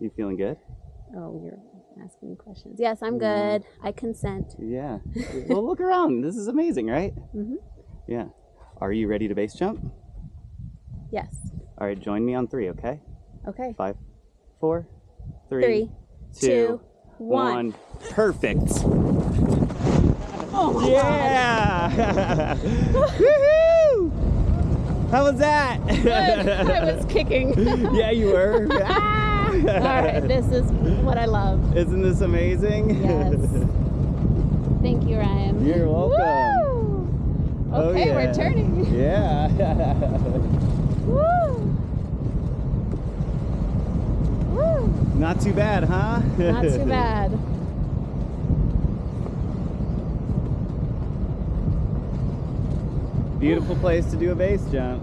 You feeling good? Oh, you're asking me questions. Yes, I'm good. I consent. Yeah. Well, look around. This is amazing, right? Mm-hmm. Yeah. Are you ready to base jump? Yes. All right, join me on 3, okay? Okay. 5, 4, 3, 3, 2, 1. Perfect. Oh my Yeah! Woohoo! How was that? Good. I was kicking. Yeah, you were. All right, this is what I love. Isn't this amazing? Yes. Thank you, Ryan. You're welcome. Woo! Oh, Okay, yeah. we're turning. Yeah. Woo! Woo! Not too bad, huh? Not too bad. Beautiful place to do a base jump.